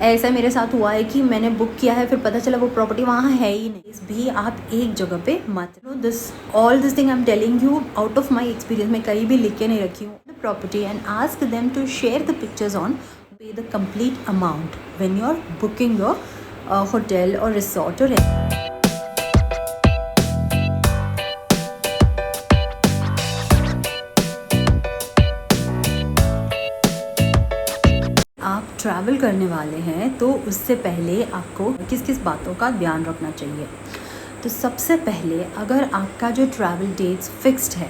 ऐसा मेरे साथ हुआ है कि मैंने बुक किया है, फिर पता चला वो प्रॉपर्टी वहाँ है ही नहीं। इस भी आप एक जगह पे मत know this, all this thing I am telling you out of my experience. मैं कहीं भी लिख के नहीं रखी हूँ। The property and ask them to share the pictures on pay the complete amount when you are booking your hotel और resort और आप ट्रैवल करने वाले हैं तो उससे पहले आपको किस किस बातों का ध्यान रखना चाहिए। तो सबसे पहले अगर आपका जो ट्रैवल डेट्स फिक्स्ड है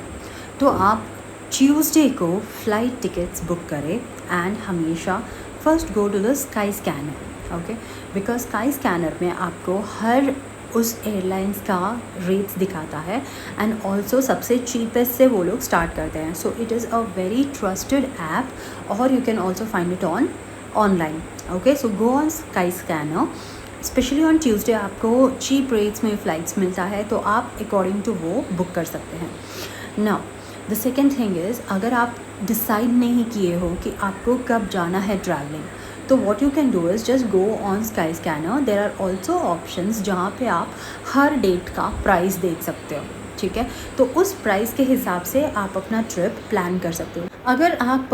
तो आप ट्यूसडे को फ़्लाइट टिकट्स बुक करें एंड हमेशा first go to the Skyscanner, okay, because Skyscanner में आपको हर उस एयरलाइंस का रेट्स दिखाता है एंड ऑल्सो सबसे चीपेस्ट से वो लोग स्टार्ट करते हैं। So it is a very trusted app और you can also find it online, okay. So go on Skyscanner. Specially on Tuesday आपको चीप रेट्स में फ़्लाइट्स मिलता है तो आप अकॉर्डिंग टू वो बुक कर सकते हैं। Now the second thing is, अगर आप डिसाइड नहीं किए हो कि आपको कब जाना है ट्रैवलिंग, तो what you can do is just go on Skyscanner. There are also options जहाँ पे आप हर डेट का प्राइस देख सकते हो, ठीक है। तो उस प्राइस के हिसाब से आप अपना ट्रिप प्लान कर सकते हो। अगर आप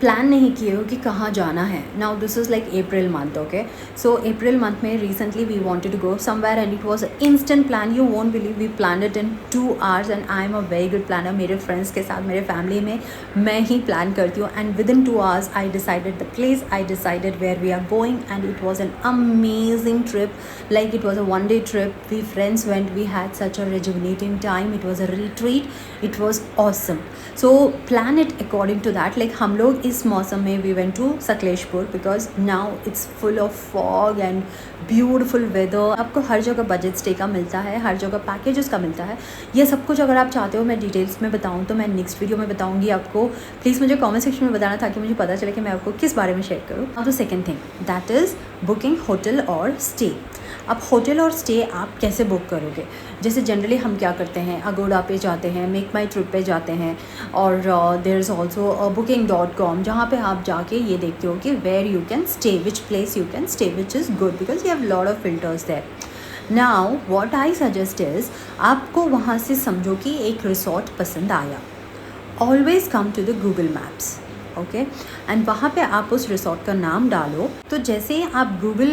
प्लान नहीं किए हो कि कहाँ जाना है, now this is like April month, okay. So April month में recently we wanted to go somewhere and it was instant plan. You won't believe we plan it in 2 hours and I am a very good planner. मेरे friends के साथ, मेरे family में मैं ही plan करती हूँ and within 2 hours I decided the place, I decided where we are going and it was an amazing trip. Like it was a 1 day trip, we friends went, we had such a rejuvenating time, it was a retreat, it was awesome. So plan it according to that. Like हम लोग इस मौसम में we went to Sakleshpur because now it's full of fog and beautiful weather. आपको हर जगह budget stay का मिलता है, हर जगह पैकेजेस का मिलता है। ये सब कुछ अगर आप चाहते हो मैं डिटेल्स में बताऊँ तो मैं नेक्स्ट वीडियो में बताऊँगी आपको। प्लीज़ मुझे कमेंट सेक्शन में बताना ताकि मुझे पता चले कि मैं आपको किस बारे में शेयर करूँ। अब the second thing that is booking hotel और स्टे। अब होटल और स्टे आप कैसे बुक करोगे? जैसे जनरली हम क्या करते हैं, अगोड़ा पे जाते हैं, मेक माई ट्रिप पे जाते हैं और देयर इज़ ऑल्सो booking.com जहाँ पे आप जाके ये देखते हो कि where you can stay, which place you can stay, which is good because you have lot of filters there. Now what I suggest is, आपको वहाँ से समझो कि एक रिसोर्ट पसंद आया, always come to the Google maps, okay, and वहाँ पे आप उस रिसोर्ट का नाम डालो। तो जैसे ही आप गूगल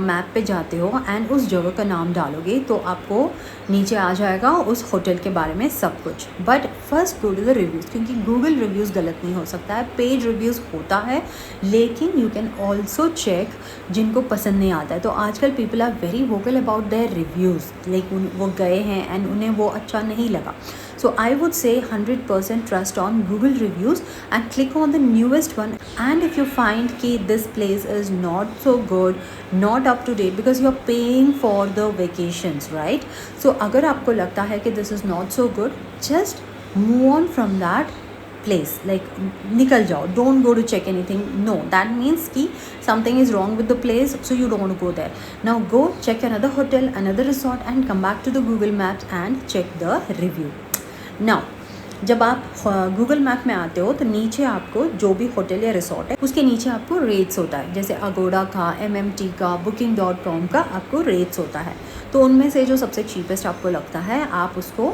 मैप पे जाते हो एंड उस जगह का नाम डालोगे तो आपको नीचे आ जाएगा उस होटल के बारे में सब कुछ। But first go to the reviews, क्योंकि गूगल रिव्यूज़ गलत नहीं हो सकता है, पेड रिव्यूज़ होता है, लेकिन यू कैन ऑल्सो चेक जिनको पसंद नहीं आता है। तो आजकल people are very vocal about their reviews, like वो गए हैं एंड उन्हें वो अच्छा नहीं लगा। So I would say 100% trust on Google reviews and click on the newest one. And if you find that this place is not so good, not up to date, because you are paying for the vacations, right? So अगर आपको लगता है कि this is not so good, just move on from that place. Like निकल जाओ, don't go to check anything. No, that means कि something is wrong with the place, so you don't want to go there. Now go check another hotel, another resort and come back to the Google Maps and check the review. Now जब आप Google map में आते हो तो नीचे आपको जो भी होटल या रिसोर्ट है उसके नीचे आपको रेट्स होता है, जैसे अगोड़ा का, MMT का, booking.com का आपको रेट्स होता है। तो उनमें से जो सबसे चीपेस्ट आपको लगता है आप उसको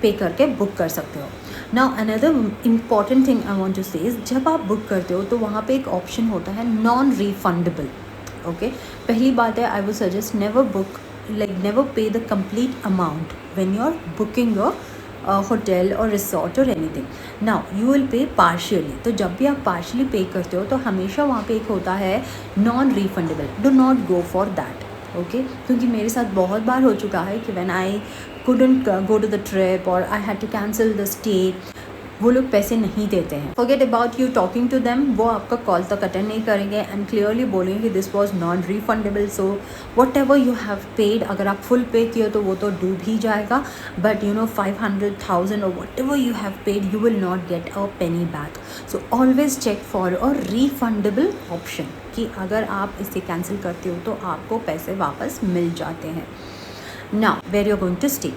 पे करके बुक कर सकते हो। Now another important thing I want to say is, जब आप बुक करते हो तो वहाँ पे एक ऑप्शन होता है नॉन रिफंडेबल, ओके। पहली बात है, I would suggest never book, like never pay the complete amount when you are booking your hotel और रिसोर्ट और anything. Now you will pay partially. तो जब भी आप पार्शियली पे करते हो तो हमेशा वहाँ पे एक होता है non refundable. Do not go for that, okay, क्योंकि मेरे साथ बहुत बार हो चुका है कि when I couldn't go to the trip or I had to cancel the stay, वो लोग पैसे नहीं देते हैं। Forget about you talking to them, वो आपका कॉल तक अटेंड नहीं करेंगे एंड क्लियरली बोलेंगे this was non refundable. So whatever you have paid, अगर आप फुल पे किए तो वो तो डूब ही जाएगा, बट यू नो 500,000 और whatever you have paid you will not get a penny back. So always check for a refundable option कि अगर आप इसे कैंसिल करते हो तो आपको पैसे वापस मिल जाते हैं। Now where you going to stay,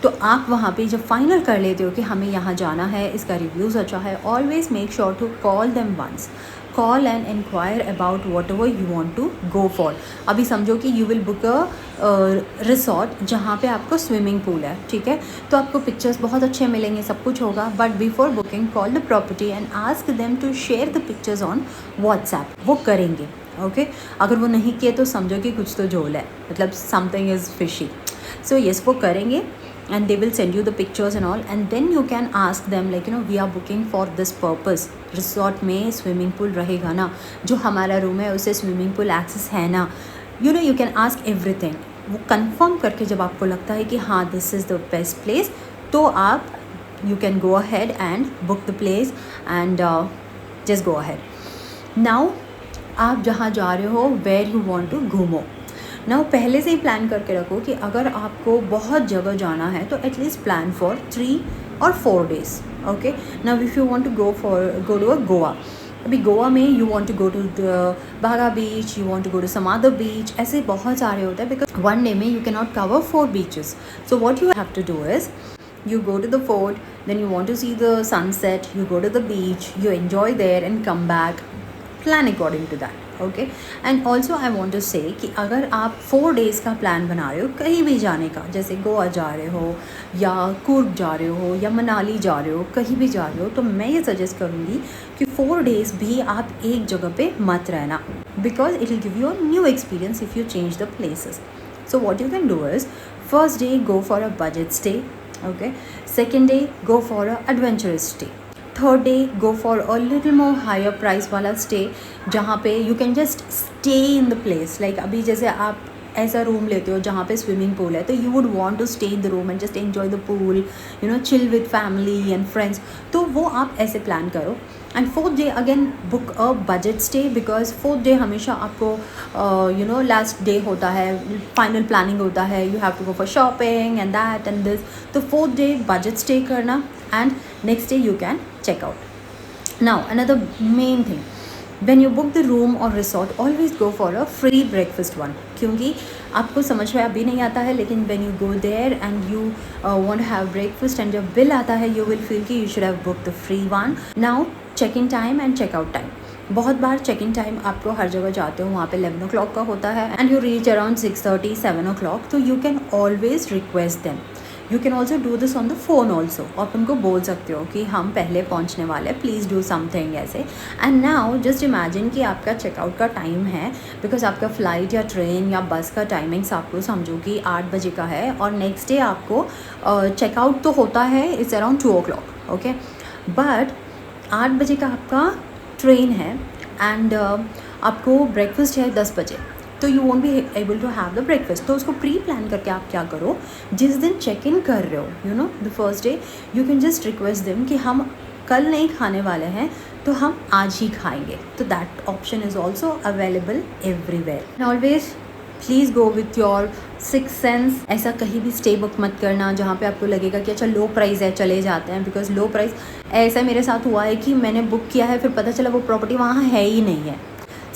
तो आप वहाँ पे जब फाइनल कर लेते हो कि हमें यहाँ जाना है, इसका रिव्यूज़ अच्छा है, always make sure to call them once. Call and enquire about whatever you want to go for. अभी समझो कि you will book a resort जहाँ पे आपको स्विमिंग पूल है, ठीक है, तो आपको पिक्चर्स बहुत अच्छे मिलेंगे, सब कुछ होगा, but before booking call the property and ask them to share the pictures on WhatsApp. वो करेंगे, ओके अगर वो नहीं किए तो समझो कि कुछ तो झोल है, मतलब something is fishy. So yes, वो करेंगे and they will send you the pictures and all, and then you can ask them like we are booking for this purpose, resort में swimming pool रहेगा ना, जो हमारा रूम है उसे swimming pool access है ना, you can ask everything। वो confirm करके जब आपको लगता है कि हाँ this is the best place, तो आप you can go ahead and book the place and just go ahead। now आप जहाँ जा रहे हो where you want to घूमो, ना पहले से ही प्लान करके रखो कि अगर आपको बहुत जगह जाना है तो एटलीस्ट प्लान फॉर 3 और 4 days, okay. Now if you want to go to Goa, अभी गोवा में you want to go to the Baga beach, you want to go to some other beach, ऐसे बहुत सारे होते हैं बिकॉज वन डे में you can not cover 4 beaches। So what you have to do is you go to the fort, then you want to see the sunset, you go to the beach, you enjoy there and come back, plan according to that, okay. And also I want to say कि अगर आप 4 days का plan बना रहे हो कहीं भी जाने का, जैसे गोवा जा रहे हो या कुर्ग जा रहे हो या मनाली जा रहे हो, कहीं भी जा रहे हो, तो मैं ये सजेस्ट करूँगी कि 4 days भी आप एक जगह पे मत रहना, because it will give you a new experience if you change the places. So what you can do is, first day go for a budget stay, okay, second day go for a adventurous stay, third day go for a little more higher price वाला stay जहाँ पे you can just stay in the place, like अभी जैसे आप ऐसा room लेते हो जहाँ पे स्विमिंग पूल है तो you would want to stay in the room and just enjoy the pool, chill with family and friends, तो वो आप ऐसे प्लान करो। And 4th day again book a budget stay, because 4th day हमेशा आपको last day होता है, final planning होता है, you have to go for shopping and that and this, तो 4th डे बजट स्टे करना and next day you can check out. Now another main thing, when you book the room or resort always go for a free breakfast one, क्योंकि आपको समझ में अभी नहीं आता है, लेकिन when you go there and you want to have breakfast and जब बिल आता है you will feel कि you should have booked the free one। now check in time and check out time, बहुत बार चेक इन टाइम आपको हर जगह जाते हो वहाँ पे 11 o'clock का होता है and you reach around 6:30 7 o'clock, तो you can always request them. You can also do this on the phone also, आप उनको बोल सकते हो कि हम पहले पहुंचने वाले, प्लीज़ डू समथिंग ऐसे। एंड नाउ जस्ट इमेजिन कि आपका चेकआउट का टाइम है, बिकॉज आपका फ़्लाइट या ट्रेन या बस का टाइमिंग्स आपको समझो कि 8 बजे का है और नेक्स्ट डे आपको चेकआउट तो होता है it's around 2 o'clock, okay, but 8 बजे का आपका ट्रेन है एंड आपको ब्रेकफास्ट है 10 बजे, तो you won't be able to have the breakfast. तो उसको प्री प्लान करके आप क्या करो, जिस दिन चेक इन कर रहे हो the first day, you can just request them कि हम कल नहीं खाने वाले हैं तो हम आज ही खाएंगे, तो that option is also available everywhere. Always please go with your 6th sense, ऐसा कहीं भी स्टे बुक मत करना जहाँ पे आपको लगेगा कि अच्छा लो प्राइस है चले जाते हैं, बिकॉज लो प्राइस ऐसा मेरे साथ हुआ है कि मैंने बुक किया है फिर पता चला वो प्रॉपर्टी वहाँ है ही नहीं है।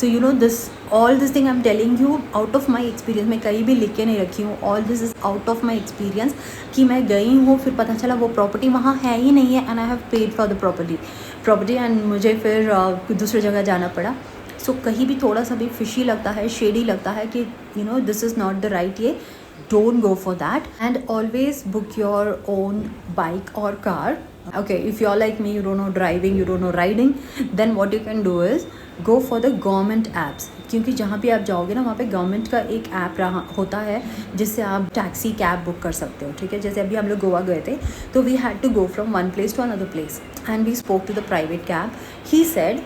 So this all this thing I am telling you out of my experience, मैं कहीं भी लिख के नहीं रखी हूँ, all this is out of my experience कि मैं गई हूँ फिर पता चला वो प्रॉपर्टी वहाँ है ही नहीं है and I have paid for the property and मुझे फिर दूसरी जगह जाना पड़ा। सो कहीं भी थोड़ा सा भी फिशी लगता है, शेडी लगता है कि this is not the right ये, don't go for that and always book your own bike or car, okay, if you're like me, you don't know driving, you don't know riding, then what you can do is go for the government apps, क्योंकि जहाँ भी आप जाओगे ना वहाँ पे government का एक ऐप रहा होता है जिससे आप टैक्सी कैब बुक कर सकते हो, ठीक है। जैसे अभी हम लोग गोवा गए थे तो we had to go from one place to another place and we spoke to the private cab, he said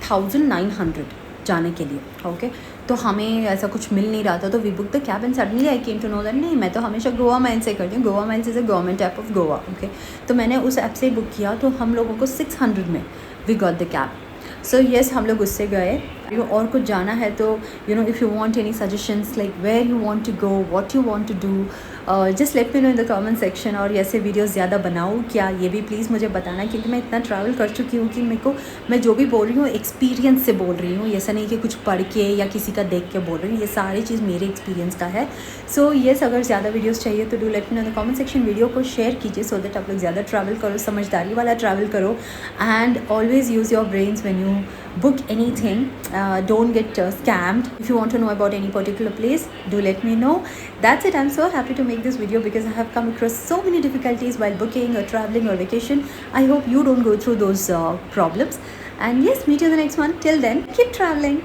1900 जाने के लिए, ओके, तो हमें ऐसा कुछ मिल नहीं रहा था, तो we book the cab and suddenly I came to know that नहीं, मैं तो हमेशा गोवा माइल से करती हूँ, Goa Miles is a government app of Goa, okay, तो मैंने उस ऐप से बुक किया तो हम लोगों को 600 में we got the cab. So yes, हम लोग उससे गए। और कुछ जाना है तो if you want any suggestions like where you want to go, what you want to do, just let me know in the comment section. और ऐसे वीडियोस ज़्यादा बनाऊँ क्या, ये भी प्लीज़ मुझे बताना, क्योंकि मैं इतना ट्रैवल कर चुकी हूँ कि मैं जो भी बोल रही हूँ एक्सपीरियंस से बोल रही हूँ। ऐसा नहीं कि कुछ पढ़ के या किसी का देख के बोल रही हूँ, ये सारी चीज़ मेरे एक्सपीरियंस का है। सो येस, अगर ज़्यादा वीडियोस चाहिए तो do let me know in the comment section. Video को शेयर कीजिए सो दैट आप लोग ज़्यादा ट्रैवल करो, समझदारी वाला ट्रैवल करो, and always use your brains when you book anything. Don't get scammed. If you want to know about any particular place, do let me know. That's it. I'm so happy to make this video because I have come across so many difficulties while booking or traveling or vacation. I hope you don't go through those problems. And yes, meet you in the next one. Till then, keep traveling.